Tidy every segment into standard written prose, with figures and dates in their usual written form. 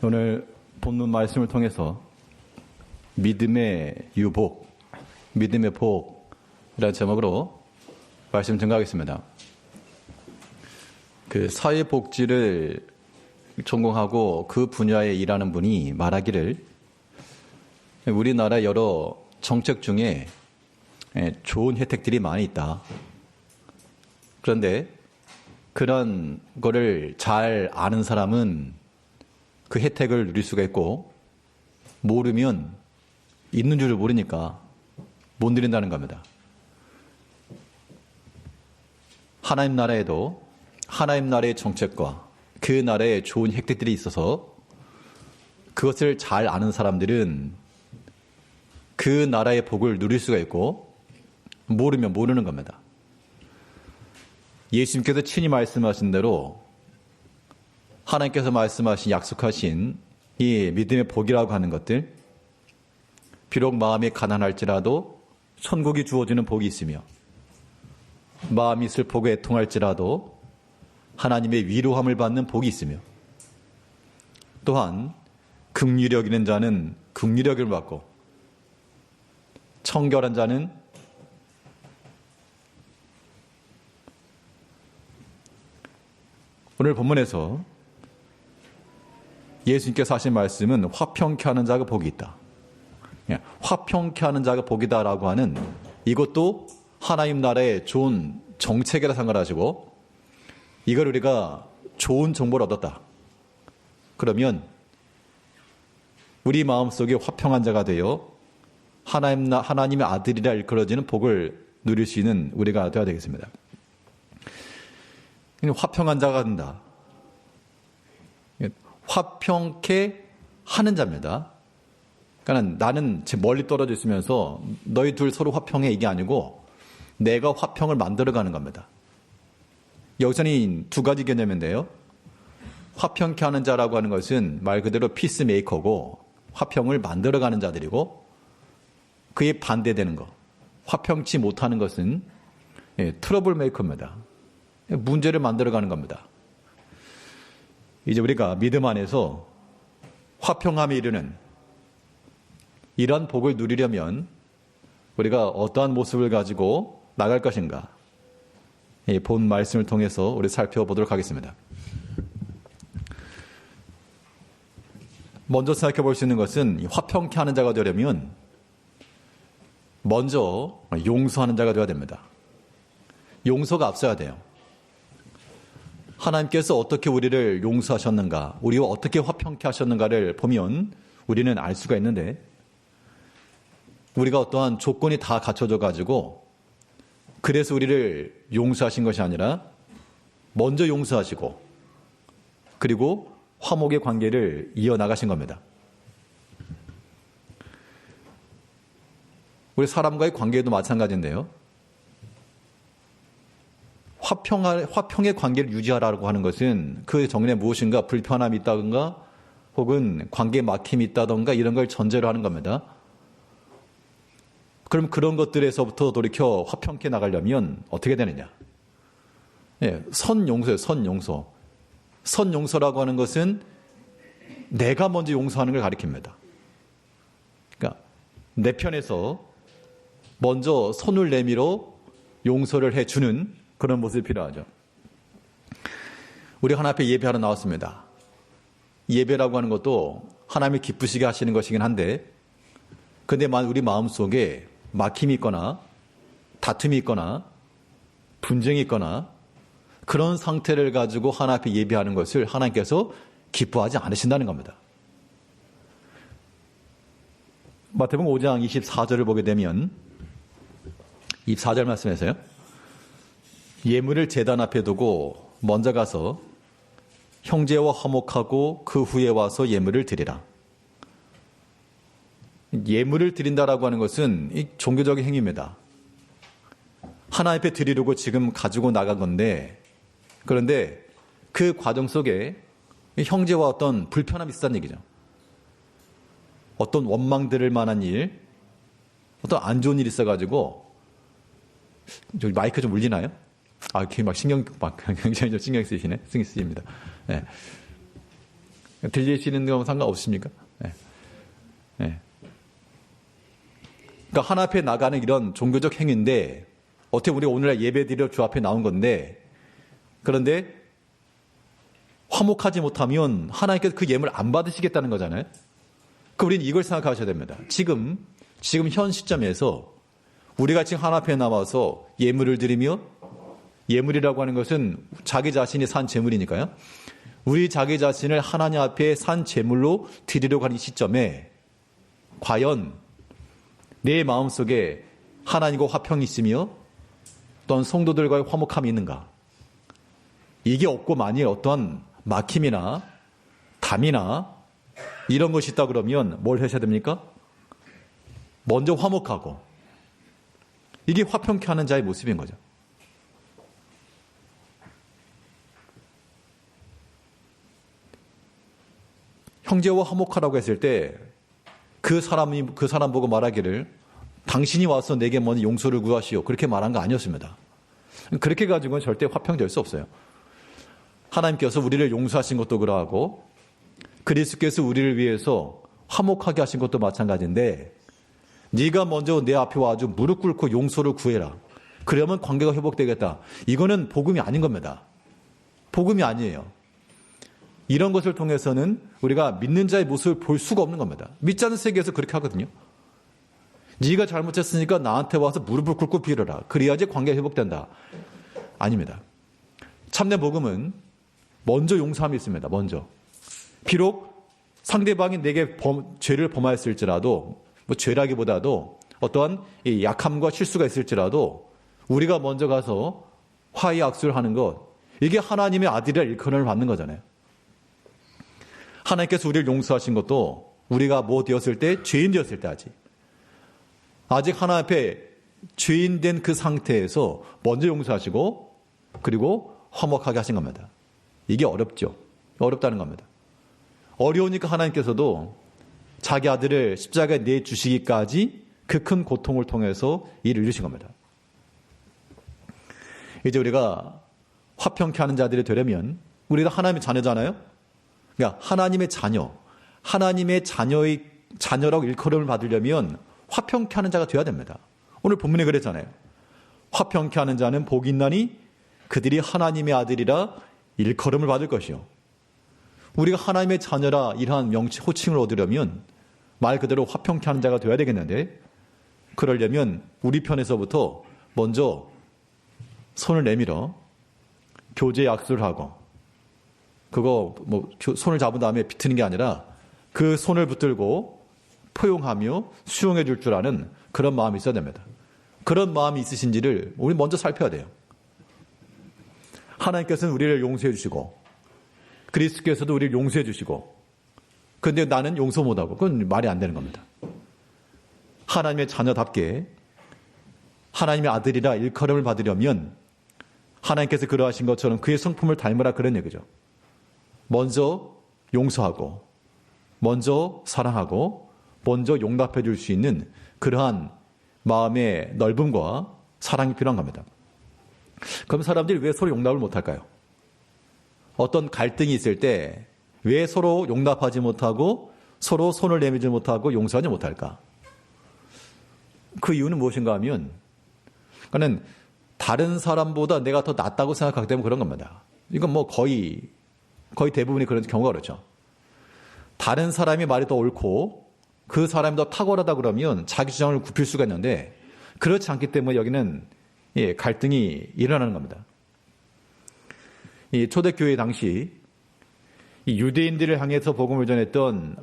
오늘 본문 말씀을 통해서 믿음의 유복, 믿음의 복이라는 제목으로 말씀 증거하겠습니다. 그 사회복지를 전공하고 그 분야에 일하는 분이 말하기를 우리나라 여러 정책 중에 좋은 혜택들이 많이 있다. 그런데 그런 거를 잘 아는 사람은 그 혜택을 누릴 수가 있고 모르면 있는 줄을 모르니까 못 누린다는 겁니다. 하나님 나라에도 하나님 나라의 정책과 그 나라에 좋은 혜택들이 있어서 그것을 잘 아는 사람들은 그 나라의 복을 누릴 수가 있고 모르면 모르는 겁니다. 예수님께서 친히 말씀하신 대로 하나님께서 말씀하신 약속하신 이 믿음의 복이라고 하는 것들, 비록 마음이 가난할지라도 천국이 주어지는 복이 있으며 마음이 슬프고 애통할지라도 하나님의 위로함을 받는 복이 있으며 또한 긍휼히 여기는 자는 긍휼히 받고 청결한 자는 오늘 본문에서 예수님께서 하신 말씀은 화평케 하는 자가 복이 있다. 화평케 하는 자가 복이다라고 하는 이것도 하나님 나라의 좋은 정책이라 생각하시고 이걸 우리가 좋은 정보를 얻었다. 그러면 우리 마음속에 화평한 자가 되어 하나님의 아들이라 일컬어지는 복을 누릴 수 있는 우리가 되어야 되겠습니다. 화평한 자가 된다. 화평케 하는 자입니다. 그러니까 나는 멀리 떨어져 있으면서 너희 둘 서로 화평해 이게 아니고 내가 화평을 만들어가는 겁니다. 여기서는 두 가지 개념인데요. 화평케 하는 자라고 하는 것은 말 그대로 피스메이커고 화평을 만들어가는 자들이고 그에 반대되는 것, 화평치 못하는 것은 트러블 메이커입니다. 문제를 만들어가는 겁니다. 이제 우리가 믿음 안에서 화평함에 이르는 이러한 복을 누리려면 우리가 어떠한 모습을 가지고 나갈 것인가? 본 말씀을 통해서 우리 살펴보도록 하겠습니다. 먼저 생각해 볼 수 있는 것은 화평케 하는 자가 되려면 먼저 용서하는 자가 되어야 됩니다. 용서가 앞서야 돼요. 하나님께서 어떻게 우리를 용서하셨는가, 우리와 어떻게 화평케 하셨는가를 보면 우리는 알 수가 있는데 우리가 어떠한 조건이 다 갖춰져 가지고 그래서 우리를 용서하신 것이 아니라 먼저 용서하시고 그리고 화목의 관계를 이어나가신 겁니다. 우리 사람과의 관계도 마찬가지인데요. 화평의 관계를 유지하라고 하는 것은 그 정례 무엇인가 불편함이 있다든가 혹은 관계에 막힘이 있다든가 이런 걸 전제로 하는 겁니다. 그럼 그런 것들에서부터 돌이켜 화평케 나가려면 어떻게 되느냐? 선용서예요. 선용서. 선용서라고 하는 것은 내가 먼저 용서하는 걸 가리킵니다. 그러니까 내 편에서 먼저 손을 내밀어 용서를 해주는 그런 모습이 필요하죠. 우리 하나님 앞에 예배하러 나왔습니다. 예배라고 하는 것도 하나님이 기쁘시게 하시는 것이긴 한데 근데 우리 마음속에 막힘이 있거나 다툼이 있거나 분쟁이 있거나 그런 상태를 가지고 하나님 앞에 예배하는 것을 하나님께서 기뻐하지 않으신다는 겁니다. 마태복음 5장 24절을 보게 되면 24절 말씀에서요. 예물을 제단 앞에 두고 먼저 가서 형제와 화목하고 그 후에 와서 예물을 드리라. 예물을 드린다라고 하는 것은 이 종교적인 행위입니다. 하나님 앞에 드리려고 지금 가지고 나간 건데 그런데 그 과정 속에 형제와 어떤 불편함이 있었다는 얘기죠. 어떤 원망들을 만한 일, 어떤 안 좋은 일이 있어가지고 저기 마이크 좀 울리나요? 굉장히 좀 신경 쓰이시네. 쓰입니다. 네. 들리시는 건 상관없습니까? 네. 네. 그러니까 하나 앞에 나가는 이런 종교적 행위인데 어떻게 우리가 오늘날 예배드리러 주 앞에 나온 건데 그런데 화목하지 못하면 하나님께서 그 예물을 안 받으시겠다는 거잖아요. 그럼 우리는 이걸 생각하셔야 됩니다. 지금 현 시점에서 우리가 지금 하나 앞에 나와서 예물을 드리며 예물이라고 하는 것은 자기 자신이 산 재물이니까요. 우리 자기 자신을 하나님 앞에 산 재물로 드리려고 하는 시점에 과연 내 마음속에 하나님과 화평이 있으며 어떤 성도들과의 화목함이 있는가? 이게 없고 만일 어떤 막힘이나 담이나 이런 것이 있다 그러면 뭘 하셔야 됩니까? 먼저 화목하고 이게 화평케 하는 자의 모습인 거죠. 형제와 화목하라고 했을 때 그 사람 보고 말하기를 당신이 와서 내게 먼저 용서를 구하시오. 그렇게 말한 거 아니었습니다. 그렇게 가지고는 절대 화평될 수 없어요. 하나님께서 우리를 용서하신 것도 그러하고 그리스도께서 우리를 위해서 화목하게 하신 것도 마찬가지인데 네가 먼저 내 앞에 와서 무릎 꿇고 용서를 구해라. 그러면 관계가 회복되겠다. 이거는 복음이 아닌 겁니다. 복음이 아니에요. 이런 것을 통해서는 우리가 믿는 자의 모습을 볼 수가 없는 겁니다. 믿지 않는 세계에서 그렇게 하거든요. 네가 잘못했으니까 나한테 와서 무릎을 꿇고 빌어라. 그래야지 관계가 회복된다. 아닙니다. 참된 복음은 먼저 용서함이 있습니다. 먼저. 비록 상대방이 내게 죄를 범하였을지라도 죄라기보다도 어떠한 이 약함과 실수가 있을지라도 우리가 먼저 가서 화해 악수를 하는 것 이게 하나님의 아들이라 일컬음을 받는 거잖아요. 하나님께서 우리를 용서하신 것도 우리가 뭐 되었을 때? 죄인 되었을 때 아직 하나님 앞에 죄인 된 그 상태에서 먼저 용서하시고 그리고 화목하게 하신 겁니다. 이게 어렵죠. 어렵다는 겁니다. 어려우니까 하나님께서도 자기 아들을 십자가에 내주시기까지 그 큰 고통을 통해서 이를 이루신 겁니다. 이제 우리가 화평케 하는 자들이 되려면 우리가 하나님의 자녀잖아요. 그러니까 하나님의 자녀라고 일컬음을 받으려면 화평케 하는 자가 되어야 됩니다. 오늘 본문에 그랬잖아요. 화평케 하는 자는 복이 있나니 그들이 하나님의 아들이라 일컬음을 받을 것이요. 우리가 하나님의 자녀라 이러한 호칭을 얻으려면 말 그대로 화평케 하는 자가 되어야 되겠는데 그러려면 우리 편에서부터 먼저 손을 내밀어 교제 약속을 하고 그거 손을 잡은 다음에 비트는 게 아니라 그 손을 붙들고 포용하며 수용해 줄 줄 아는 그런 마음이 있어야 됩니다. 그런 마음이 있으신지를 우리 먼저 살펴야 돼요. 하나님께서는 우리를 용서해 주시고 그리스도께서도 우리를 용서해 주시고 그런데 나는 용서 못하고 그건 말이 안 되는 겁니다. 하나님의 자녀답게 하나님의 아들이라 일컬음을 받으려면 하나님께서 그러하신 것처럼 그의 성품을 닮으라 그런 얘기죠. 먼저 용서하고 먼저 사랑하고 먼저 용납해 줄 수 있는 그러한 마음의 넓음과 사랑이 필요한 겁니다. 그럼 사람들이 왜 서로 용납을 못할까요? 어떤 갈등이 있을 때 왜 서로 용납하지 못하고 서로 손을 내밀지 못하고 용서하지 못할까? 그 이유는 무엇인가 하면 그러니까 다른 사람보다 내가 더 낫다고 생각하기 때문에 그런 겁니다. 이건 뭐 거의 대부분이 그런 경우가 그렇죠. 다른 사람이 말이 더 옳고 그 사람이 더 탁월하다 그러면 자기 주장을 굽힐 수가 있는데 그렇지 않기 때문에 여기는 갈등이 일어나는 겁니다. 이 초대교회 당시 이 유대인들을 향해서 복음을 전했던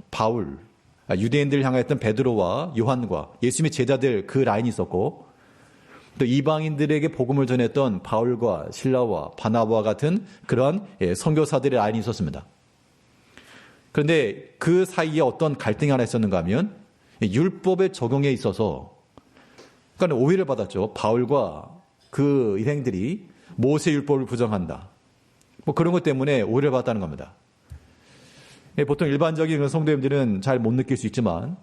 유대인들을 향했던 베드로와 요한과 예수님의 제자들 그 라인이 있었고 또 이방인들에게 복음을 전했던 바울과 실라와 바나바와 같은 그러한 선교사들의 라인이 있었습니다. 그런데 그 사이에 어떤 갈등이 하나 있었는가 하면 율법의 적용에 있어서 그러니까 오해를 받았죠. 바울과 그 일행들이 모세 율법을 부정한다. 뭐 그런 것 때문에 오해를 받았다는 겁니다. 보통 일반적인 성도님들은 잘 못 느낄 수 있지만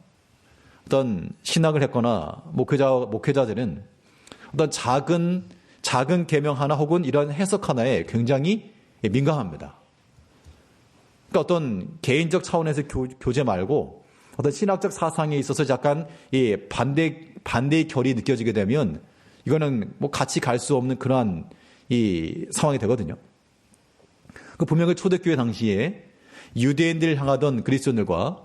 어떤 신학을 했거나 목회자들은 어떤 작은 계명 하나 혹은 이런 해석 하나에 굉장히 민감합니다. 그러니까 어떤 개인적 차원에서 교제 말고 어떤 신학적 사상에 있어서 약간 이 반대의 결이 느껴지게 되면 이거는 뭐 같이 갈 수 없는 그러한 이 상황이 되거든요. 그 분명히 초대교회 당시에 유대인들을 향하던 그리스도인들과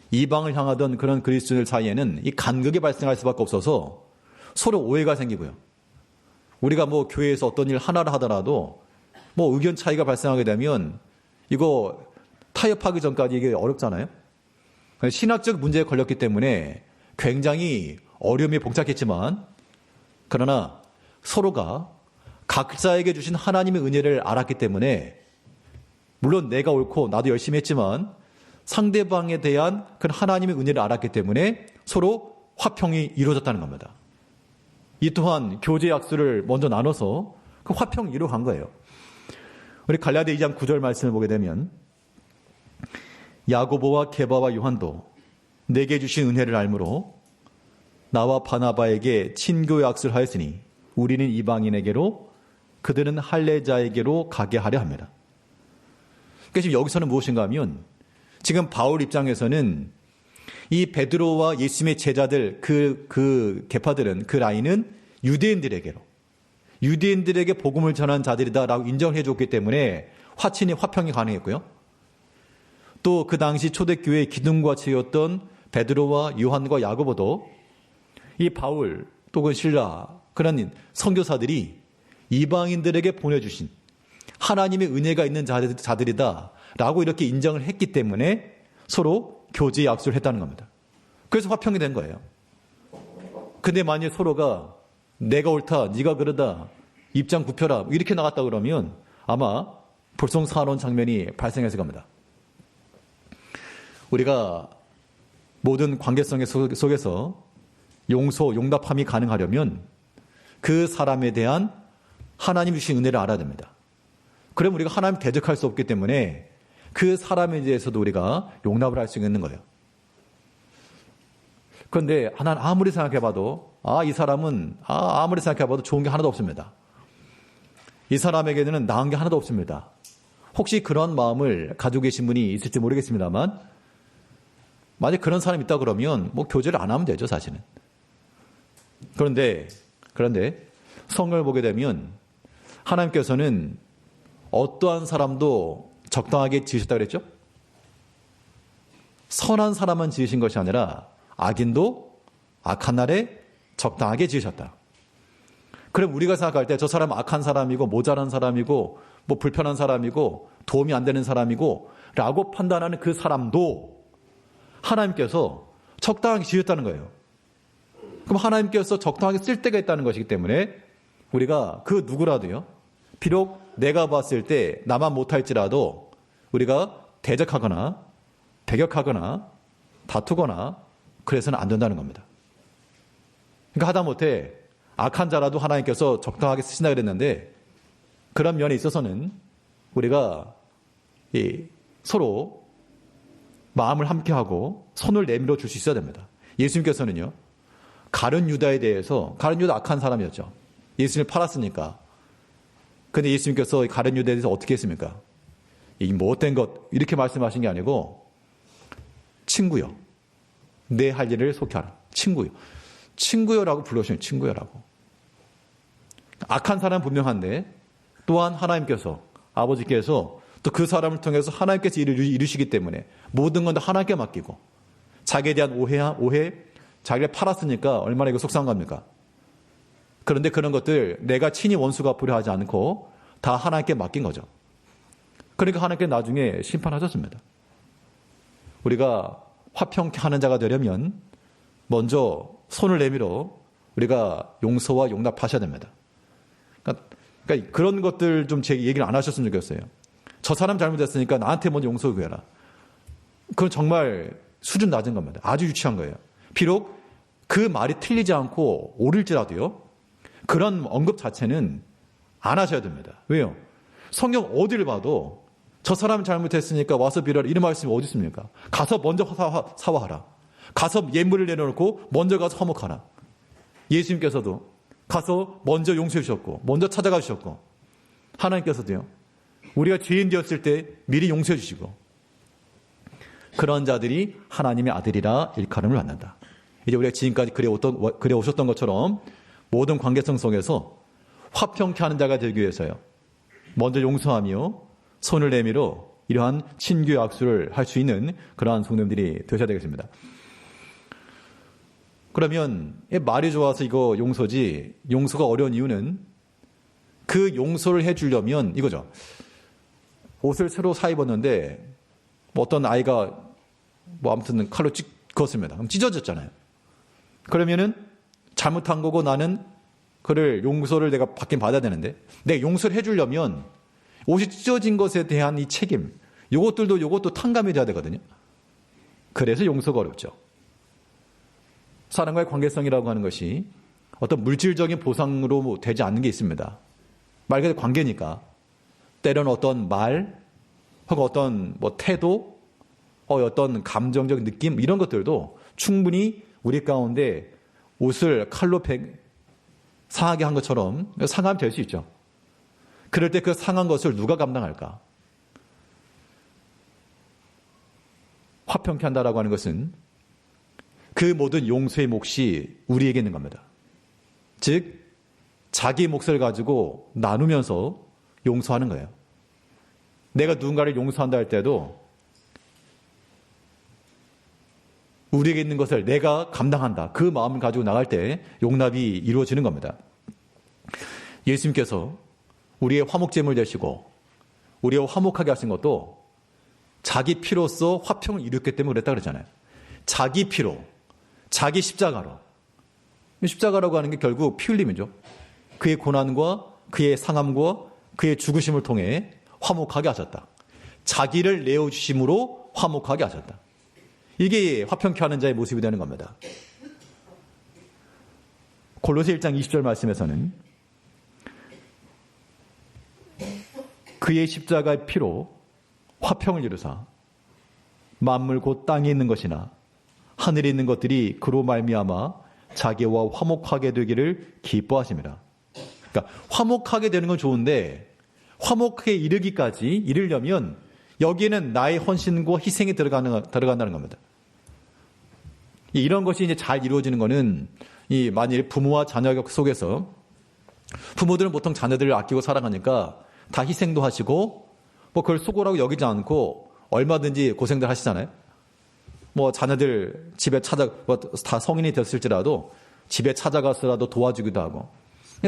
이방을 향하던 그런 그리스도인들 사이에는 이 간극이 발생할 수밖에 없어서 서로 오해가 생기고요. 우리가 뭐 교회에서 어떤 일 하나를 하더라도 뭐 의견 차이가 발생하게 되면 이거 타협하기 전까지 이게 어렵잖아요. 신학적 문제에 걸렸기 때문에 굉장히 어려움이 복잡했지만 그러나 서로가 각자에게 주신 하나님의 은혜를 알았기 때문에 물론 내가 옳고 나도 열심히 했지만 상대방에 대한 그런 하나님의 은혜를 알았기 때문에 서로 화평이 이루어졌다는 겁니다. 이 또한 교제 약수를 먼저 나눠서 그 화평이 이루어간 거예요. 우리 갈라디아 2장 9절 말씀을 보게 되면 야고보와 게바와 요한도 내게 주신 은혜를 알므로 나와 바나바에게 친교 약수를 하였으니 우리는 이방인에게로 그들은 할례자에게로 가게 하려 합니다. 그러니까 지금 여기서는 무엇인가 하면 지금 바울 입장에서는 이 베드로와 예수님의 제자들 그 계파들은 그 라인은 유대인들에게 복음을 전한 자들이다라고 인정을 해줬기 때문에 화평이 가능했고요. 또 그 당시 초대교회의 기둥과 치였던 베드로와 요한과 야고보도 이 바울 또는 실라 그런 선교사들이 이방인들에게 보내주신 하나님의 은혜가 있는 자들이다라고 이렇게 인정을 했기 때문에 서로 교제 약속을 했다는 겁니다. 그래서 화평이 된 거예요. 근데 만약 서로가 내가 옳다, 네가 그러다, 입장 굽혀라 이렇게 나갔다 그러면 아마 불성사하는 장면이 발생했을 겁니다. 우리가 모든 관계성 속에서 용서, 용납함이 가능하려면 그 사람에 대한 하나님 주신 은혜를 알아야 됩니다. 그럼 우리가 하나님 대적할 수 없기 때문에 그 사람에 대해서도 우리가 용납을 할 수 있는 거예요. 그런데 난 아무리 생각해봐도 이 사람은 아무리 생각해봐도 좋은 게 하나도 없습니다. 이 사람에게는 나은 게 하나도 없습니다. 혹시 그런 마음을 가지고 계신 분이 있을지 모르겠습니다만 만약 그런 사람이 있다 그러면 뭐 교제를 안 하면 되죠, 사실은. 그런데 성경을 보게 되면 하나님께서는 어떠한 사람도 적당하게 지으셨다 그랬죠? 선한 사람만 지으신 것이 아니라 악인도 악한 날에 적당하게 지으셨다. 그럼 우리가 생각할 때 저 사람은 악한 사람이고 모자란 사람이고 뭐 불편한 사람이고 도움이 안 되는 사람이고 라고 판단하는 그 사람도 하나님께서 적당하게 지으셨다는 거예요. 그럼 하나님께서 적당하게 쓸 때가 있다는 것이기 때문에 우리가 그 누구라도요. 비록 내가 봤을 때 나만 못할지라도 우리가 대적하거나 배격하거나 다투거나 그래서는 안 된다는 겁니다. 그러니까 하다못해 악한 자라도 하나님께서 적당하게 쓰신다 그랬는데 그런 면에 있어서는 우리가 서로 마음을 함께하고 손을 내밀어 줄 수 있어야 됩니다. 예수님께서는요. 가룟 유다에 대해서 가룟 유다 악한 사람이었죠. 예수님을 팔았으니까. 근데 예수님께서 가룟 유다에 대해서 어떻게 했습니까? 이 못된 것 이렇게 말씀하신 게 아니고 친구요. 내 할 일을 속해하라. 친구요. 친구요라고 불러주시면 친구요라고. 악한 사람은 분명한데 또한 하나님께서 아버지께서 또 그 사람을 통해서 하나님께서 일을 이루시기 때문에 모든 건 다 하나님께 맡기고 자기에 대한 오해 자기를 팔았으니까 얼마나 이거 속상한 겁니까? 그런데 그런 것들 내가 친히 원수 갚으려 하지 않고 다 하나님께 맡긴 거죠. 그러니까 하나님께 나중에 심판하셨습니다. 우리가 화평케 하는 자가 되려면 먼저 손을 내밀어 우리가 용서와 용납하셔야 됩니다. 그러니까 그런 것들 좀 제 얘기를 안 하셨으면 좋겠어요. 저 사람 잘못했으니까 나한테 먼저 용서 구해라. 그건 정말 수준 낮은 겁니다. 아주 유치한 거예요. 비록 그 말이 틀리지 않고 옳을지라도요. 그런 언급 자체는 안 하셔야 됩니다. 왜요? 성경 어디를 봐도 저 사람 잘못했으니까 와서 빌어라 이런 말씀이 어디 있습니까? 가서 먼저 사과하라. 가서 예물을 내려놓고 먼저 가서 화목하라. 예수님께서도 가서 먼저 용서해 주셨고 먼저 찾아가 주셨고 하나님께서도요. 우리가 죄인 되었을 때 미리 용서해 주시고 그런 자들이 하나님의 아들이라 일컬음을 받는다. 이제 우리가 지금까지 그래 오셨던 것처럼 모든 관계성 속에서 화평케 하는 자가 되기 위해서요. 먼저 용서하며 손을 내밀어 이러한 친교 약수를 할 수 있는 그러한 성도님들이 되셔야 되겠습니다. 그러면 말이 좋아서 이거 용서지, 용서가 어려운 이유는 그 용서를 해주려면 이거죠. 옷을 새로 사 입었는데 뭐 어떤 아이가 뭐 아무튼 칼로 찍었습니다. 그럼 찢어졌잖아요. 그러면은 잘못한 거고 나는 그를 용서를 내가 받긴 받아야 되는데 내가 용서를 해주려면 옷이 찢어진 것에 대한 이 책임, 요것도 탕감이 돼야 되거든요. 그래서 용서가 어렵죠. 사람과의 관계성이라고 하는 것이 어떤 물질적인 보상으로 되지 않는 게 있습니다. 말 그대로 관계니까. 때로는 어떤 말, 혹은 어떤 뭐 태도, 어떤 감정적 느낌, 이런 것들도 충분히 우리 가운데 옷을 칼로 상하게 한 것처럼 상하면 될 수 있죠. 그럴 때 그 상한 것을 누가 감당할까? 화평케 한다라고 하는 것은 그 모든 용서의 몫이 우리에게 있는 겁니다. 즉 자기 몫을 가지고 나누면서 용서하는 거예요. 내가 누군가를 용서한다 할 때도 우리에게 있는 것을 내가 감당한다. 그 마음을 가지고 나갈 때 용납이 이루어지는 겁니다. 예수님께서 우리의 화목제물 되시고 우리의 화목하게 하신 것도 자기 피로써 화평을 이뤘기 때문에 그랬다 그랬잖아요. 자기 피로, 자기 십자가로. 십자가라고 하는 게 결국 피 흘림이죠. 그의 고난과 그의 상함과 그의 죽으심을 통해 화목하게 하셨다. 자기를 내어주심으로 화목하게 하셨다. 이게 화평케 하는 자의 모습이 되는 겁니다. 골로새 1장 20절 말씀에서는 그의 십자가의 피로 화평을 이루사 만물 곧 땅에 있는 것이나 하늘에 있는 것들이 그로 말미암아 자기와 화목하게 되기를 기뻐하심이라. 그러니까 화목하게 되는 건 좋은데 화목에 이르려면 여기에는 나의 헌신과 희생이 들어간다는 겁니다. 이런 것이 이제 잘 이루어지는 것은 만일 부모와 자녀 속에서 부모들은 보통 자녀들을 아끼고 사랑하니까 다 희생도 하시고 뭐 그걸 수고라고 여기지 않고 얼마든지 고생들 하시잖아요. 뭐 자녀들 집에 다 성인이 됐을지라도 집에 찾아가서라도 도와주기도 하고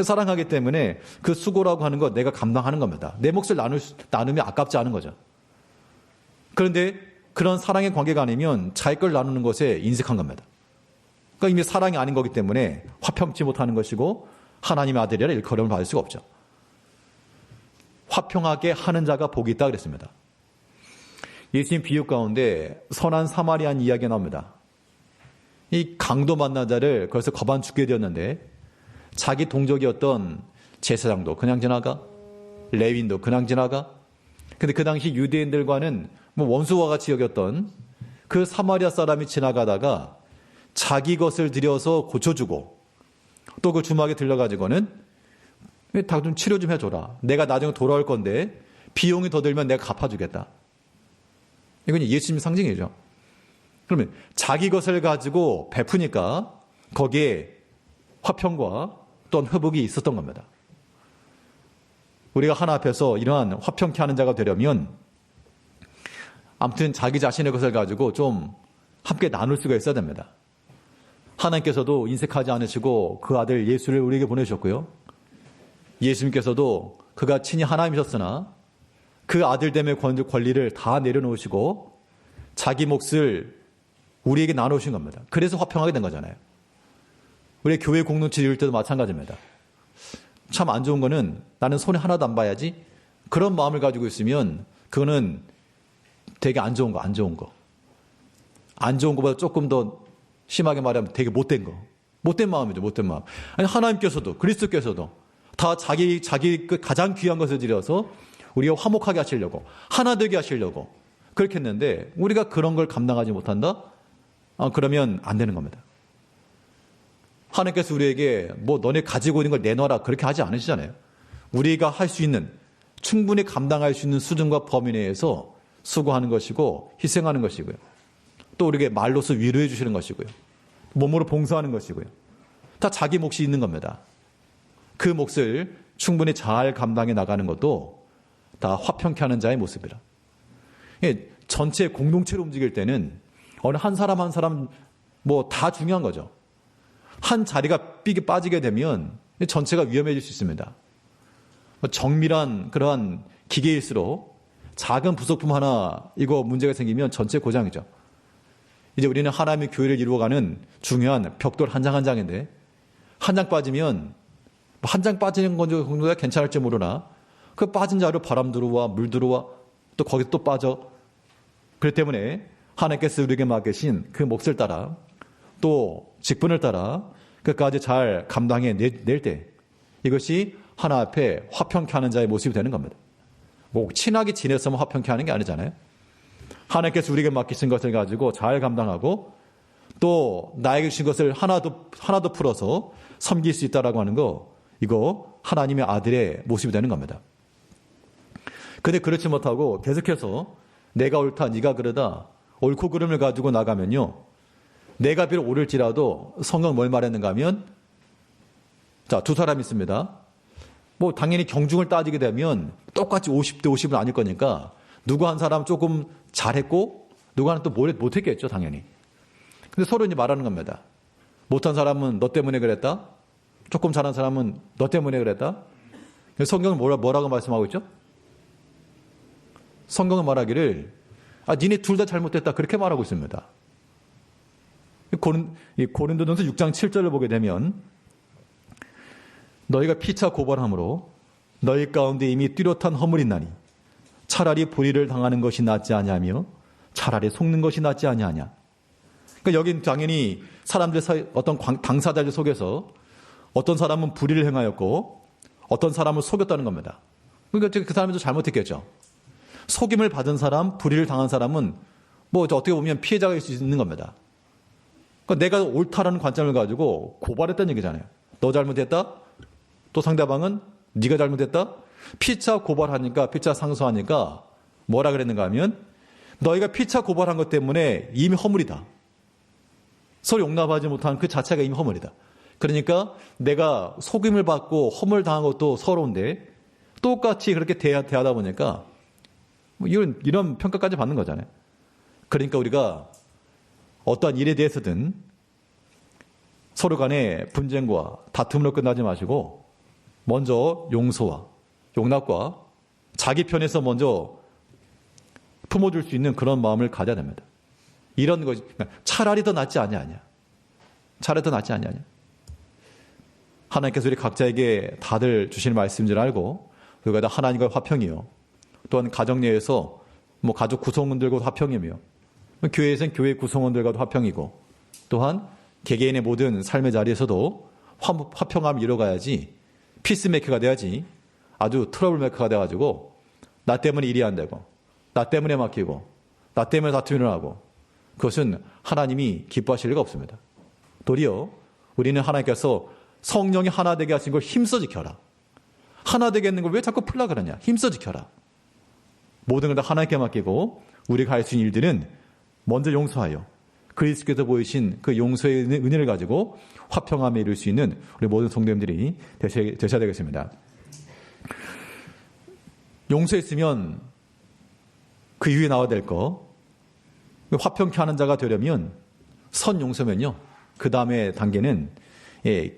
사랑하기 때문에 그 수고라고 하는 거 내가 감당하는 겁니다. 내 몫을 나누면 아깝지 않은 거죠. 그런데 그런 사랑의 관계가 아니면 자기 걸 나누는 것에 인색한 겁니다. 그러니까 이미 사랑이 아닌 거기 때문에 화평치 못하는 것이고 하나님의 아들이라 일컬음을 받을 수가 없죠. 화평하게 하는 자가 복이 있다 그랬습니다. 예수님 비유 가운데 선한 사마리안 이야기가 나옵니다. 이 강도 만난 자를 거기서 거반 죽게 되었는데 자기 동족이었던 제사장도 그냥 지나가, 레위인도 그냥 지나가. 근데 그 당시 유대인들과는 뭐 원수와 같이 여겼던 그 사마리아 사람이 지나가다가 자기 것을 들여서 고쳐주고 또 그 주막에 들려가지고는 다 좀 치료 좀 해줘라. 내가 나중에 돌아올 건데 비용이 더 들면 내가 갚아주겠다. 이건 예수님 상징이죠. 그러면 자기 것을 가지고 베푸니까 거기에 화평과 또한 회복이 있었던 겁니다. 우리가 하나 앞에서 이러한 화평케 하는 자가 되려면 아무튼 자기 자신의 것을 가지고 좀 함께 나눌 수가 있어야 됩니다. 하나님께서도 인색하지 않으시고 그 아들 예수를 우리에게 보내주셨고요. 예수님께서도 그가 친히 하나님이셨으나 그 아들됨의 권리를 다 내려놓으시고 자기 몫을 우리에게 나누신 겁니다. 그래서 화평하게 된 거잖아요. 우리 교회 공동체 이룰 때도 마찬가지입니다. 참 안 좋은 거는 나는 손에 하나도 안 봐야지 그런 마음을 가지고 있으면 그거는 되게 안 좋은 거. 안 좋은 거보다 조금 더 심하게 말하면 되게 못된 거. 못된 마음이죠. 못된 마음. 아니 하나님께서도 그리스도께서도 다 자기 그 가장 귀한 것을 들여서 우리가 화목하게 하시려고 하나 되게 하시려고 그렇게 했는데 우리가 그런 걸 감당하지 못한다? 그러면 안 되는 겁니다. 하나님께서 우리에게 뭐 너네 가지고 있는 걸 내놔라 그렇게 하지 않으시잖아요. 우리가 할 수 있는 충분히 감당할 수 있는 수준과 범위 내에서 수고하는 것이고 희생하는 것이고요. 또 우리에게 말로서 위로해 주시는 것이고요. 몸으로 봉사하는 것이고요. 다 자기 몫이 있는 겁니다. 그 몫을 충분히 잘 감당해 나가는 것도 다 화평케 하는 자의 모습이라. 전체 공동체로 움직일 때는 어느 한 사람 한 사람 뭐 다 중요한 거죠. 한 자리가 삐게 빠지게 되면 전체가 위험해질 수 있습니다. 정밀한 그러한 기계일수록 작은 부속품 하나 이거 문제가 생기면 전체 고장이죠. 이제 우리는 하나님의 교회를 이루어가는 중요한 벽돌 한 장 한 장인데 한 장 빠지면 한 장 빠지는 건 정도야 괜찮을지 모르나 그 빠진 자리로 바람 들어와 물 들어와 또 거기 또 빠져. 그렇기 때문에 하나님께서 우리에게 맡기신 그 몫을 따라 또 직분을 따라 끝까지 잘 감당해 낼 때 이것이 하나 앞에 화평케 하는 자의 모습이 되는 겁니다. 뭐 친하게 지냈으면 화평케 하는 게 아니잖아요. 하나님께서 우리에게 맡기신 것을 가지고 잘 감당하고 또 나에게 주신 것을 하나도 풀어서 섬길 수 있다라고 하는 거 이거 하나님의 아들의 모습이 되는 겁니다. 근데 그렇지 못하고 계속해서 내가 옳다 네가 그러다 옳고 그름을 가지고 나가면요. 내가 비록 옳을지라도 성경은 뭘 말했는가 하면 자, 두 사람이 있습니다. 뭐 당연히 경중을 따지게 되면 똑같이 50대 50은 아닐 거니까 누구 한 사람 조금 잘했고 누구 하나 또 못했겠죠 당연히. 근데 서로 이제 말하는 겁니다. 못한 사람은 너 때문에 그랬다. 조금 잘한 사람은 너 때문에 그랬다. 성경은 뭐라고 말씀하고 있죠? 성경은 말하기를 니네 둘 다 잘못됐다 그렇게 말하고 있습니다. 고린도전서 6장 7절을 보게 되면 너희가 피차 고발함으로 너희 가운데 이미 뚜렷한 허물이 있나니 차라리 불의를 당하는 것이 낫지 아니하며 차라리 속는 것이 낫지 아니하냐. 그러니까 여긴 당연히 사람들 사이 어떤 당사자들 속에서 어떤 사람은 불의를 행하였고 어떤 사람을 속였다는 겁니다. 그러니까 그 사람이 좀 잘못했겠죠. 속임을 받은 사람, 불의를 당한 사람은 뭐 어떻게 보면 피해자일 수 있는 겁니다. 그러니까 내가 옳다라는 관점을 가지고 고발했다는 얘기잖아요. 너 잘못했다? 또 상대방은 네가 잘못했다? 피차 고발하니까 피차 상소하니까 뭐라 그랬는가 하면 너희가 피차 고발한 것 때문에 이미 허물이다. 서로 용납하지 못한 그 자체가 이미 허물이다. 그러니까 내가 속임을 받고 허물 당한 것도 서러운데 똑같이 그렇게 대하다 보니까 뭐 이런 평가까지 받는 거잖아요. 그러니까 우리가 어떠한 일에 대해서든 서로 간의 분쟁과 다툼으로 끝나지 마시고 먼저 용서와 용납과 자기 편에서 먼저 품어줄 수 있는 그런 마음을 가져야 됩니다. 이런 것이 차라리 더 낫지 아니하냐. 차라리 더 낫지 아니하냐. 하나님께서 우리 각자에게 다들 주시는 말씀인 줄 알고 그거다 하나님과 화평이요. 또한 가정 내에서 뭐 가족 구성원들과도 화평이며 교회에서는 교회 구성원들과도 화평이고 또한 개개인의 모든 삶의 자리에서도 화평함을 이뤄가야지 피스메이커가 돼야지 아주 트러블메이커가 돼가지고 나 때문에 일이 안 되고 나 때문에 막히고 나 때문에 다툼이 일어나고 그것은 하나님이 기뻐하실 리가 없습니다. 도리어 우리는 하나님께서 성령이 하나 되게 하신 걸 힘써 지켜라. 하나 되게 했는 걸 왜 자꾸 풀라 그러냐. 힘써 지켜라. 모든 걸 다 하나님께 맡기고 우리가 할 수 있는 일들은 먼저 용서하여 그리스도께서 보이신 그 용서의 은혜를 가지고 화평함에 이룰 수 있는 우리 모든 성도님들이 되셔야 되겠습니다. 용서했으면 그 이후에 나와야 될 거 화평케 하는 자가 되려면 선 용서면요. 그 다음에 단계는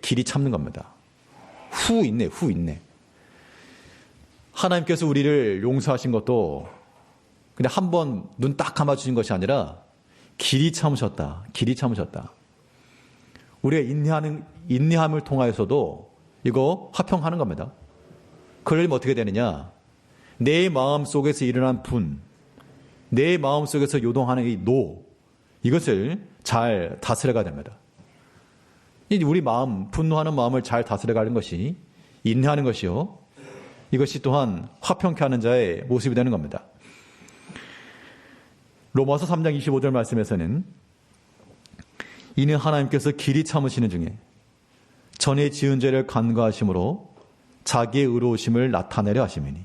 길이 참는 겁니다. 후 인내. 하나님께서 우리를 용서하신 것도 그냥 한 번 눈 딱 감아주신 것이 아니라 길이 참으셨다. 우리가 인내함을 통하여서도 이거 화평하는 겁니다. 그러려면 어떻게 되느냐. 내 마음 속에서 일어난 분, 내 마음 속에서 요동하는 이 노, 이것을 잘 다스려가야 됩니다. 우리 마음, 분노하는 마음을 잘 다스려가는 것이 인내하는 것이요. 이것이 또한 화평케 하는 자의 모습이 되는 겁니다. 로마서 3장 25절 말씀에서는 이는 하나님께서 길이 참으시는 중에 전에 지은 죄를 간과하심으로 자기의 의로우심을 나타내려 하심이니.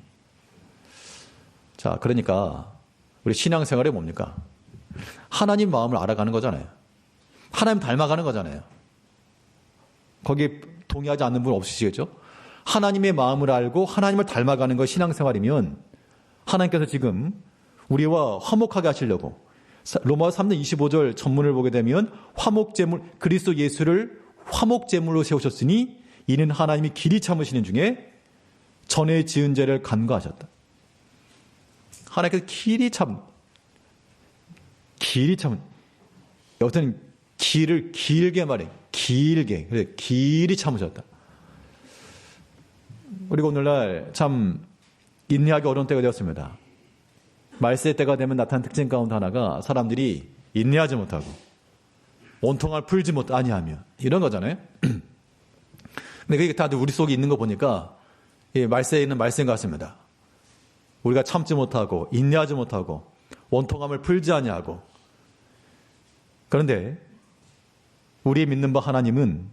자, 그러니까 우리 신앙생활이 뭡니까? 하나님 마음을 알아가는 거잖아요. 하나님 닮아가는 거잖아요. 거기에 동의하지 않는 분 없으시겠죠? 하나님의 마음을 알고 하나님을 닮아가는 거 신앙생활이면 하나님께서 지금 우리와 화목하게 하시려고 로마서 3장 25절 전문을 보게 되면 화목제물 그리스도 예수를 화목제물로 세우셨으니 이는 하나님이 길이 참으시는 중에 전에 지은 죄를 간과하셨다. 하나님께서 길이 참 여기서는 길을 길게 말해. 길게. 그래, 길이 참으셨다. 그리고 오늘날 참 인내하기 어려운 때가 되었습니다. 말세 때가 되면 나타난 특징 가운데 하나가 사람들이 인내하지 못하고 온통을 풀지 아니하며 이런 거잖아요. 근데 그게 다들 우리 속에 있는 거 보니까 말세에 있는 말세인 것 같습니다. 우리가 참지 못하고 인내하지 못하고 원통함을 풀지 아니하고 그런데 우리의 믿는 바 하나님은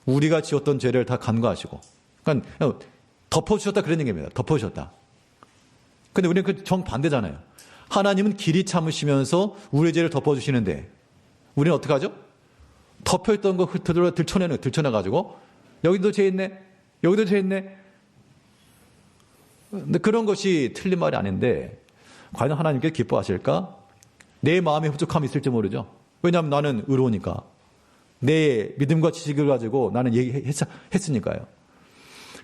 우리가 지었던 죄를 다 간과하시고 그러니까 덮어주셨다 그런 얘기입니다. 덮어주셨다. 근데 우리는 그 정반대잖아요. 하나님은 길이 참으시면서 우리의 죄를 덮어주시는데 우리는 어떻게 하죠? 덮여있던 거 들춰내가지고 여기도 죄 있네. 여기도 죄 있네. 근데 그런 것이 틀린 말이 아닌데 과연 하나님께 기뻐하실까? 내 마음에 부족함이 있을지 모르죠. 왜냐하면 나는 의로우니까. 내 믿음과 지식을 가지고 나는 얘기했으니까요.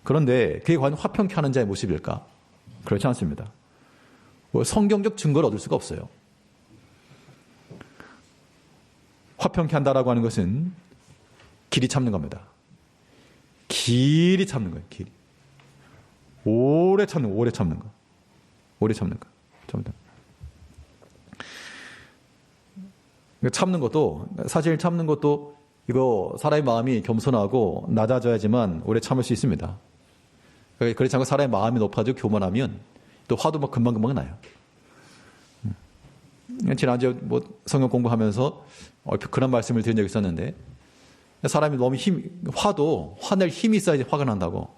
그런데 그게 과연 화평케 하는 자의 모습일까? 그렇지 않습니다. 성경적 증거를 얻을 수가 없어요. 화평케 한다라고 하는 것은 길이 참는 겁니다. 길이 참는 거예요. 길이. 오래 참는 거. 참는 것도 이거 사람의 마음이 겸손하고 낮아져야지만 오래 참을 수 있습니다. 그렇지 않고 사람의 마음이 높아지고 교만하면 또 화도 막 금방금방 나요. 지난주에 성경 공부하면서 그런 말씀을 드린 적이 있었는데 사람이 너무 화낼 힘이 있어야지 화가 난다고.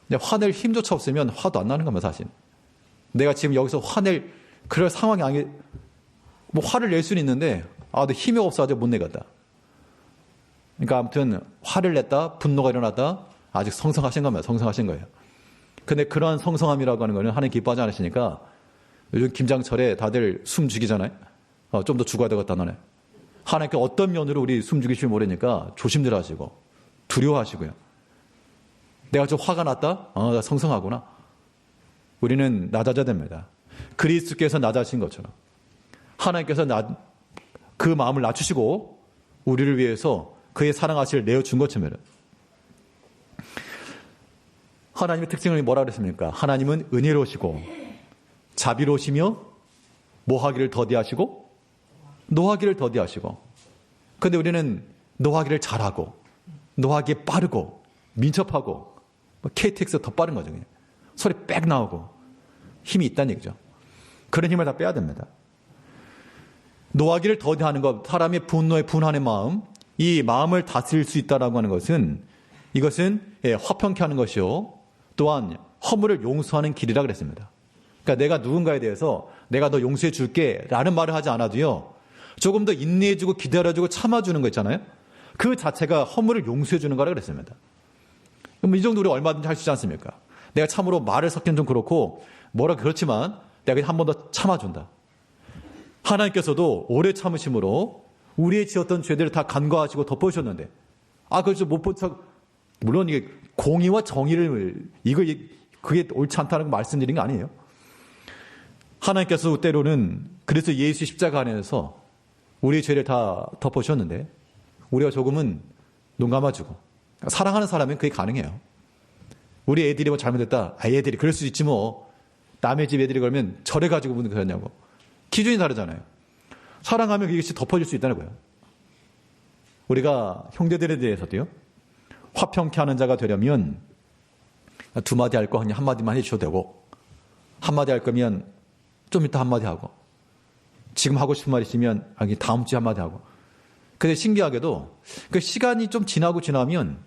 근데 화낼 힘조차 없으면 화도 안 나는 겁니다, 사실. 내가 지금 여기서 그럴 상황이 아니, 화를 낼 수는 있는데, 근데 힘이 없어가지고 못 내겠다. 그러니까 아무튼 화를 냈다, 분노가 일어났다, 아직 성성하신 거예요. 근데 그러한 성성함이라고 하는 거는 하나님 기뻐하지 않으시니까 요즘 김장철에 다들 숨 죽이잖아요. 좀 더 죽어야 되겠다, 너네. 하나님께 어떤 면으로 우리 숨 죽이실 모르니까 조심들 하시고, 두려워하시고요. 내가 좀 화가 났다? 나 성성하구나. 우리는 낮아져야 됩니다. 그리스도께서 낮아진 것처럼. 하나님께서 그 마음을 낮추시고, 우리를 위해서 그의 사랑하시를 내어준 것처럼. 하나님의 특징을 뭐라 그랬습니까? 하나님은 은혜로우시고, 자비로우시며, 뭐하기를 더디하시고, 노하기를 더디하시고. 근데 우리는 노하기를 잘하고, 노하기에 빠르고, 민첩하고, KTX가 더 빠른 거죠. 소리 빽 나오고, 힘이 있다는 얘기죠. 그런 힘을 다 빼야 됩니다. 노하기를 더디하는 것, 사람의 분한의 마음, 이 마음을 다스릴 수 있다라고 하는 것은, 이것은 화평케 하는 것이요. 또한 허물을 용서하는 길이라 그랬습니다. 그러니까 내가 누군가에 대해서 내가 너 용서해 줄게 라는 말을 하지 않아도요. 조금 더 인내해주고 기다려주고 참아주는 거 있잖아요. 그 자체가 허물을 용서해 주는 거라 그랬습니다. 그럼 이 정도 우리 얼마든지 할 수 있지 않습니까? 내가 참으로 말을 섞기는 좀 그렇고 그렇지만 내가 한 번 더 참아준다. 하나님께서도 오래 참으심으로 우리의 지었던 죄들을 다 간과하시고 덮어주셨는데 그렇죠. 물론 이게 공의와 정의를 그게 옳지 않다는 거 말씀드린 거 아니에요. 하나님께서 때로는 그래서 예수 십자가 안에서 우리의 죄를 다 덮어주셨는데 우리가 조금은 눈 감아주고 사랑하는 사람은 그게 가능해요. 우리 애들이 잘못했다. 애들이 그럴 수 있지 뭐. 남의 집 애들이 그러면 절에 가지고 무슨 그러냐고. 기준이 다르잖아요. 사랑하면 이것이 덮어질 수 있다는 거예요. 우리가 형제들에 대해서도요. 화평케 하는 자가 되려면 두 마디 할 거 그냥 한 마디만 해주셔도 되고 한 마디 할 거면 좀 이따 한 마디 하고 지금 하고 싶은 말 있으면 다음 주에 한 마디 하고. 근데 신기하게도 그 시간이 좀 지나면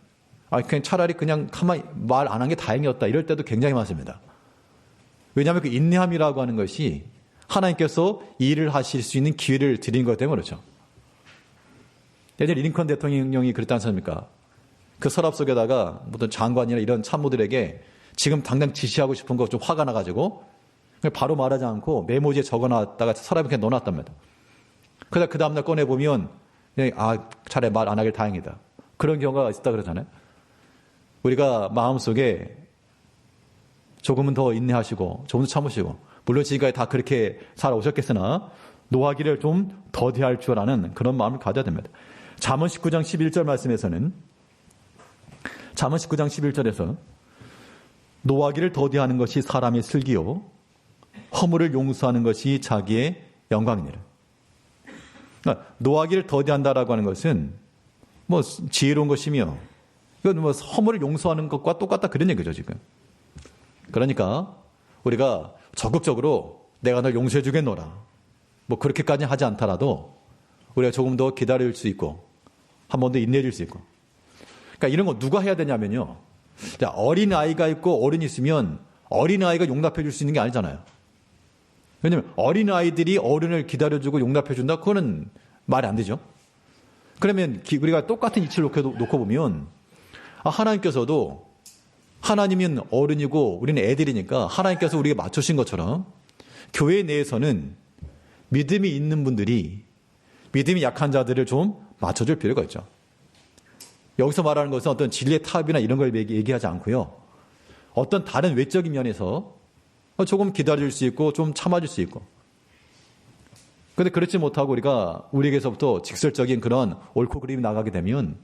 그냥 차라리 그냥 가만히 말 안 한 게 다행이었다 이럴 때도 굉장히 많습니다. 왜냐하면 그 인내함이라고 하는 것이 하나님께서 일을 하실 수 있는 기회를 드린 것 때문에 그렇죠. 예전에 링컨 대통령이 그랬지 않습니까? 그 서랍 속에다가 어떤 장관이나 이런 참모들에게 지금 당장 지시하고 싶은 거 좀 화가 나가지고 바로 말하지 않고 메모지에 적어놨다가 서랍에 그냥 넣어놨답니다. 그러다 그 다음날 꺼내보면 차라리 말 안 하길 다행이다. 그런 경우가 있었다 그러잖아요. 우리가 마음속에 조금은 더 인내하시고 조금 더 참으시고 물론 지금까지 다 그렇게 살아오셨겠으나 노하기를 좀 더디할 줄 아는 그런 마음을 가져야 됩니다. 잠언 19장 11절 말씀에서는 잠언 19장 11절에서 노하기를 더디하는 것이 사람의 슬기요 허물을 용서하는 것이 자기의 영광이니라. 그러니까 노하기를 더디한다라고 하는 것은 뭐 지혜로운 것이며 이건 뭐 허물을 용서하는 것과 똑같다 그런 얘기죠 지금. 그러니까 우리가 적극적으로 내가 널 용서해 주겠노라 뭐 그렇게까지 하지 않더라도 우리가 조금 더 기다릴 수 있고 한 번 더 인내해 줄 수 있고. 그러니까 이런 거 누가 해야 되냐면요. 어린 아이가 있고 어른이 있으면 어린 아이가 용납해 줄 수 있는 게 아니잖아요. 왜냐하면 어린 아이들이 어른을 기다려주고 용납해 준다 그거는 말이 안 되죠. 그러면 우리가 똑같은 이치를 놓고 보면 하나님께서도 하나님은 어른이고 우리는 애들이니까 하나님께서 우리에게 맞추신 것처럼 교회 내에서는 믿음이 있는 분들이 믿음이 약한 자들을 좀 맞춰줄 필요가 있죠. 여기서 말하는 것은 어떤 진리의 타협이나 이런 걸 얘기하지 않고요. 어떤 다른 외적인 면에서 조금 기다릴 수 있고 좀 참아줄 수 있고. 그런데 그렇지 못하고 우리에게서부터 직설적인 그런 옳고 그름이 나가게 되면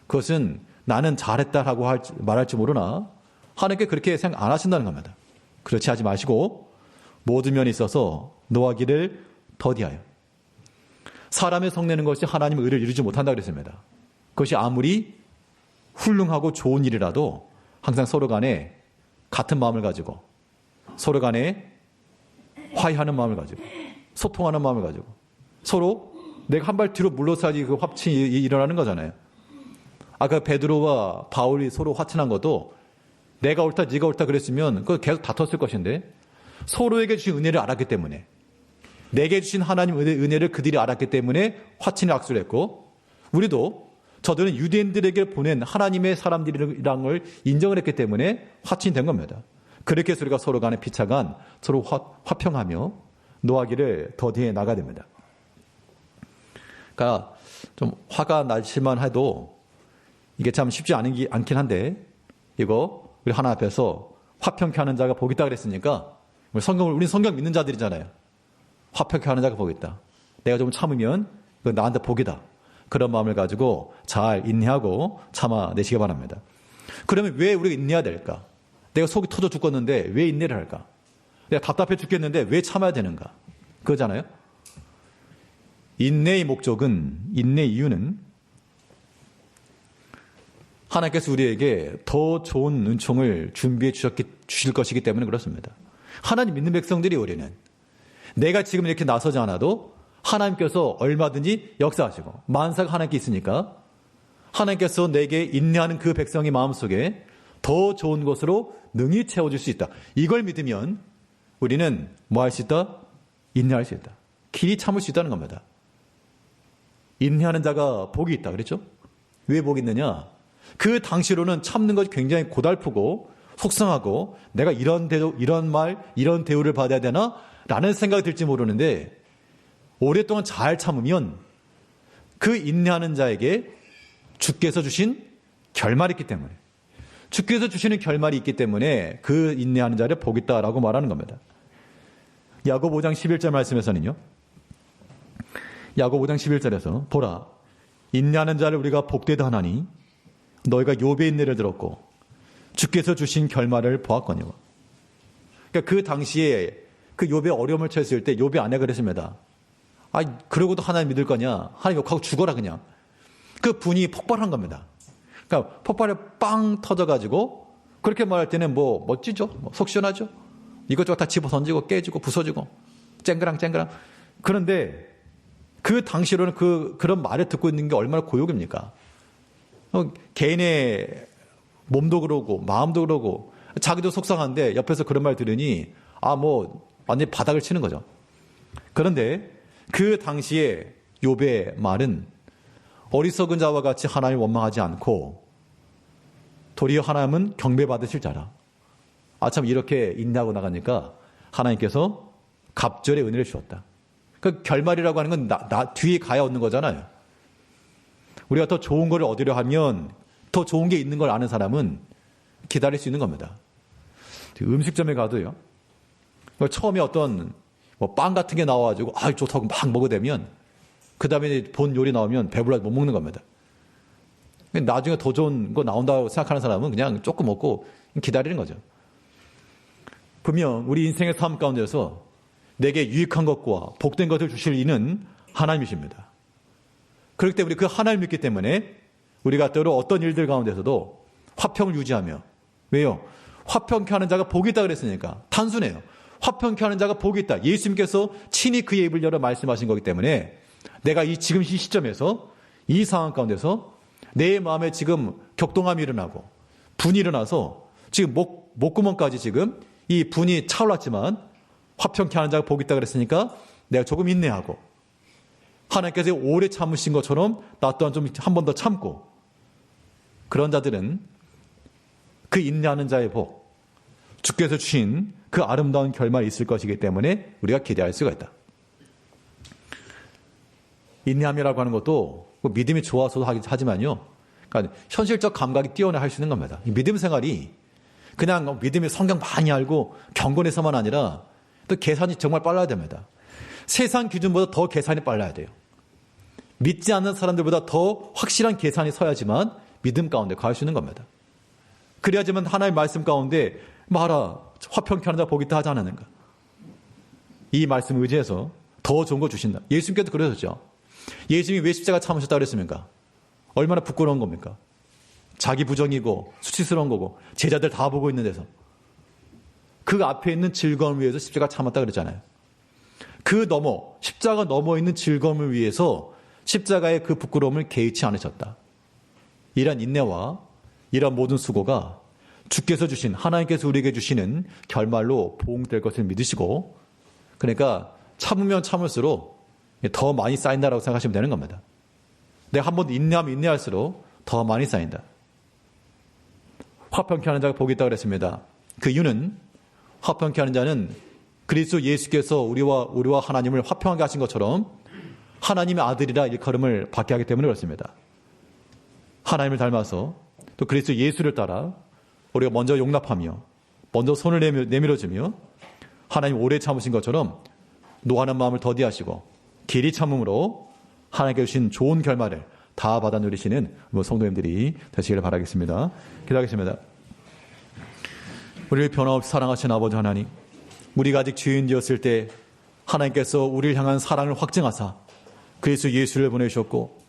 그것은 나는 잘했다라고 말할지 모르나 하나님께 그렇게 생각 안 하신다는 겁니다. 그렇지 하지 마시고 모든 면에 있어서 노하기를 더디하여. 사람의 성내는 것이 하나님의 의를 이루지 못한다 그랬습니다. 그것이 아무리 훌륭하고 좋은 일이라도 항상 서로 간에 같은 마음을 가지고 서로 간에 화해하는 마음을 가지고 소통하는 마음을 가지고 서로 내가 한 발 뒤로 물러서야지 그 화친이 일어나는 거잖아요. 아까 베드로와 바울이 서로 화친한 것도 내가 옳다 네가 옳다 그랬으면 그거 계속 다퉜을 것인데 서로에게 주신 은혜를 알았기 때문에 내게 주신 하나님 은혜를 그들이 알았기 때문에 화친을 악수를 했고 우리도 저들은 유대인들에게 보낸 하나님의 사람들이라는 걸 인정을 했기 때문에 화친이 된 겁니다. 그렇게 해서 우리가 서로 간에 피차간 서로 화평하며 노하기를 더디해 나가야 됩니다. 그러니까 좀 화가 날지만 해도 이게 참 쉽지 않긴 한데 이거 우리 하나 앞에서 화평케 하는 자가 복이 있다 그랬으니까 우리 성경 믿는 자들이잖아요. 화평케 하는 자가 복이 있다. 내가 좀 참으면 그건 나한테 복이다. 그런 마음을 가지고 잘 인내하고 참아내시기 바랍니다. 그러면 왜 우리가 인내해야 될까? 내가 속이 터져 죽겠는데 왜 인내를 할까? 내가 답답해 죽겠는데 왜 참아야 되는가? 그거잖아요. 인내의 이유는 하나님께서 우리에게 더 좋은 은총을 준비해 주실 것이기 때문에 그렇습니다. 하나님 믿는 백성들이 우리는 내가 지금 이렇게 나서지 않아도 하나님께서 얼마든지 역사하시고 만사가 하나님께 있으니까 하나님께서 내게 인내하는 그 백성의 마음속에 더 좋은 것으로 능히 채워줄 수 있다. 이걸 믿으면 우리는 뭐 할 수 있다? 인내할 수 있다. 길이 참을 수 있다는 겁니다. 인내하는 자가 복이 있다. 그랬죠? 왜 복이 있느냐? 그 당시로는 참는 것이 굉장히 고달프고 속상하고 내가 이런 대우를 받아야 되나? 라는 생각이 들지 모르는데 오랫동안 잘 참으면 그 인내하는 자에게 주께서 주신 결말이 있기 때문에 주께서 주시는 결말이 있기 때문에 그 인내하는 자를 복 있다라고 말하는 겁니다. 야고보 5장 11절 말씀에서는요. 야고보 5장 11절에서 보라 인내하는 자를 우리가 복되다 하나니 너희가 욥의 인내를 들었고 주께서 주신 결말을 보았거니와. 그러니까 그 당시에 그 욥의 어려움을 처했을 때 욥의 아내가 그랬습니다. 그러고도 하나님 믿을 거냐? 하나님 욕하고 죽어라 그냥. 그 분이 폭발한 겁니다. 그러니까 폭발이 빵 터져가지고 그렇게 말할 때는 뭐 멋지죠? 속 시원하죠? 이것저것 다 집어 던지고 깨지고 부서지고 쨍그랑. 그런데 그 당시로는 그런 말을 듣고 있는 게 얼마나 고역입니까? 개인의 몸도 그러고 마음도 그러고 자기도 속상한데 옆에서 그런 말 들으니 완전히 바닥을 치는 거죠. 그런데 그 당시에 욥의 말은 어리석은 자와 같이 하나님을 원망하지 않고 도리어 하나님은 경배받으실 자라. 참 이렇게 인내하고 나가니까 하나님께서 갑절의 은혜를 주었다. 그 결말이라고 하는 건 뒤에 가야 얻는 거잖아요. 우리가 더 좋은 걸 얻으려 하면 더 좋은 게 있는 걸 아는 사람은 기다릴 수 있는 겁니다. 음식점에 가도요. 처음에 어떤 빵 같은 게 나와가지고 좋다고 막 먹어대면 그 다음에 본 요리 나오면 배불러서 못 먹는 겁니다. 나중에 더 좋은 거 나온다고 생각하는 사람은 그냥 조금 먹고 기다리는 거죠. 분명 우리 인생의 삶 가운데서 내게 유익한 것과 복된 것을 주실 이는 하나님이십니다. 그렇기 때문에 그 하나님을 믿기 때문에 우리가 때로 어떤 일들 가운데서도 화평을 유지하며, 왜요? 화평케 하는 자가 복이 있다 그랬으니까 단순해요. 화평케 하는 자가 복이 있다. 예수님께서 친히 그의 입을 열어 말씀하신 거기 때문에 내가 지금 이 시점에서 이 상황 가운데서 내 마음에 지금 격동함이 일어나고 분이 일어나서 지금 목구멍까지 지금 이 분이 차올랐지만 화평케 하는 자가 복이 있다 그랬으니까 내가 조금 인내하고 하나님께서 오래 참으신 것처럼 나 또한 좀 한 번 더 참고, 그런 자들은 그 인내하는 자의 복, 주께서 주신 그 아름다운 결말이 있을 것이기 때문에 우리가 기대할 수가 있다. 인내함이라고 하는 것도 믿음이 좋아서도 하지만요. 그러니까 현실적 감각이 뛰어나 할 수 있는 겁니다. 믿음 생활이 그냥 믿음의 성경 많이 알고 경건해서만 아니라 또 계산이 정말 빨라야 됩니다. 세상 기준보다 더 계산이 빨라야 돼요. 믿지 않는 사람들보다 더 확실한 계산이 서야지만 믿음 가운데 갈 수 있는 겁니다. 그래야지만 하나님의 말씀 가운데 말아 화평케 하는 자 복이 있다 하지 않았는가. 이 말씀을 의지해서 더 좋은 거 주신다. 예수님께도 그러셨죠. 예수님이 왜 십자가 참으셨다 그랬습니까? 얼마나 부끄러운 겁니까? 자기 부정이고 수치스러운 거고 제자들 다 보고 있는 데서 그 앞에 있는 즐거움을 위해서 십자가 참았다 그랬잖아요. 십자가 넘어 있는 즐거움을 위해서 십자가의 그 부끄러움을 개의치 않으셨다. 이런 인내와 이런 모든 수고가 주께서 주신, 하나님께서 우리에게 주시는 결말로 보응될 것을 믿으시고, 그러니까 참으면 참을수록 더 많이 쌓인다라고 생각하시면 되는 겁니다. 내가 한 번 인내하면 인내할수록 더 많이 쌓인다. 화평케 하는 자가 복이 있다고 그랬습니다. 그 이유는 화평케 하는 자는 그리스도 예수께서 우리와 하나님을 화평하게 하신 것처럼 하나님의 아들이라 일컬음을 받게 하기 때문에 그렇습니다. 하나님을 닮아서 또 그리스도 예수를 따라 우리가 먼저 용납하며 먼저 손을 내밀어주며 하나님 오래 참으신 것처럼 노하는 마음을 더디하시고 길이 참음으로 하나님께 주신 좋은 결말을 다 받아 누리시는 성도님들이 되시기를 바라겠습니다. 기도하겠습니다. 우리를 변함없이 사랑하신 아버지 하나님, 우리가 아직 죄인되었을 때 하나님께서 우리를 향한 사랑을 확증하사 그리스도 예수를 보내주셨고